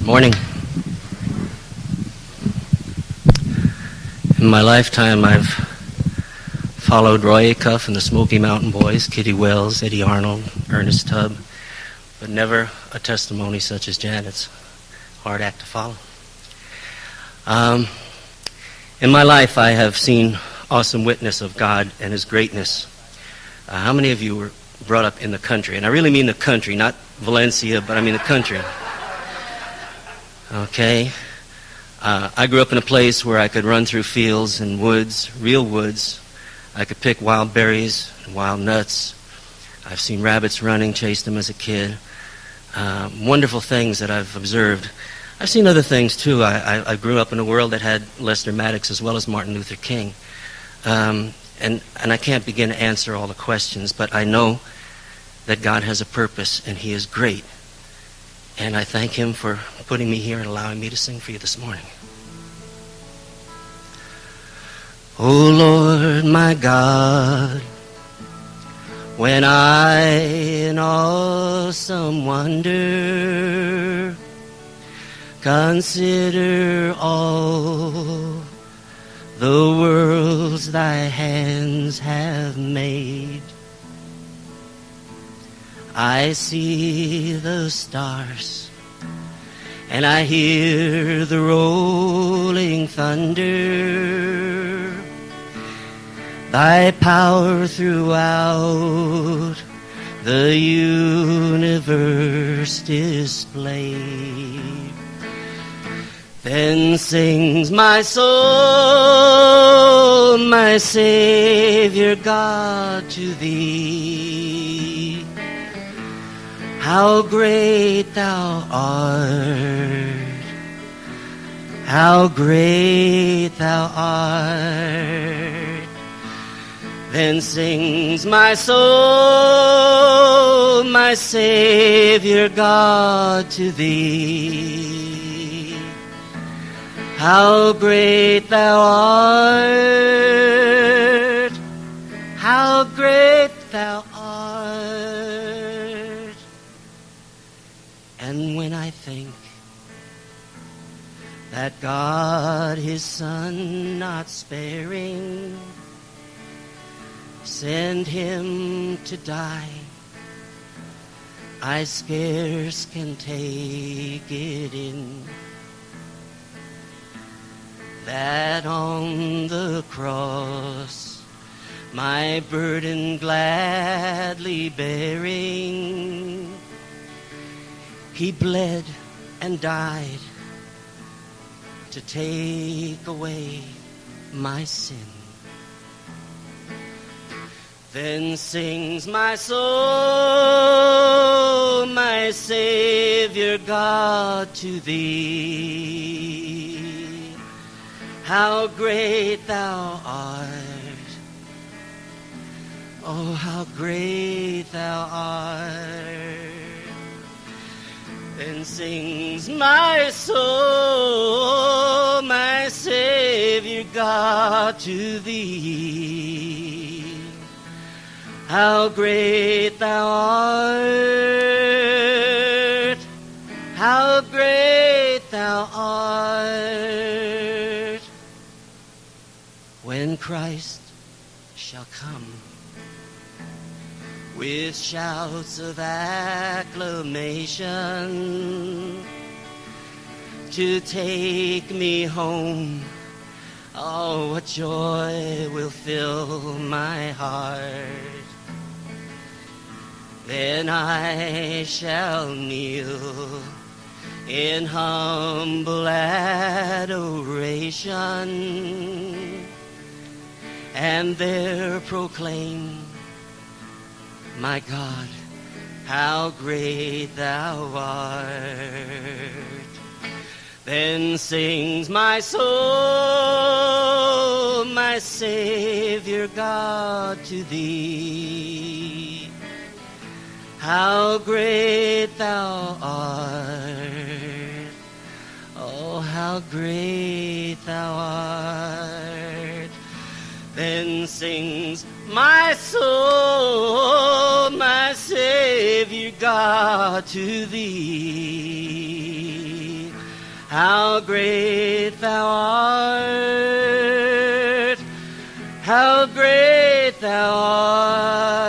Morning. In my lifetime, I've followed Roy Acuff and the Smoky Mountain Boys, Kitty Wells, Eddie Arnold, Ernest Tubb, but never a testimony such as Janet's. Hard act to follow. In my life, I have seen awesome witness of God and His greatness. How many of you were brought up in the country? And I really mean the country, not Valencia, but I mean the country. Okay. I grew up in a place where I could run through fields and woods, real woods. I could pick wild berries and wild nuts. I've seen rabbits running, chased them as a kid. Wonderful things that I've observed. I've seen other things too. I grew up in a world that had Lester Maddox as well as Martin Luther King. And I can't begin to answer all the questions, but I know that God has a purpose and He is great. And I thank Him for putting me here and allowing me to sing for you this morning. Oh Lord, my God, when I in awesome wonder consider all the worlds Thy hands have made, I see the stars, and I hear the rolling thunder, Thy power throughout the universe displayed. Then sings my soul, my Savior God, to Thee. How great Thou art, how great Thou art. Then sings my soul, my Savior God, to Thee. How great Thou art, how great Thou art. And when I think that God His Son not sparing sent Him to die, I scarce can take it in, that on the cross my burden gladly bearing, He bled and died to take away my sin. Then sings my soul, my Savior God, to Thee. How great Thou art, oh, how great Thou art. Then sings my soul, my Savior God, to Thee. How great Thou art, how great Thou art. When Christ shall come with shouts of acclamation to take me home, oh, what joy will fill my heart. Then I shall kneel in humble adoration and there proclaim, my God, how great Thou art. Then sings my soul, my Savior God, to Thee. How great Thou art, oh, how great Thou art. Then sings my soul, my Savior God, to Thee. How great thou art, how great thou art.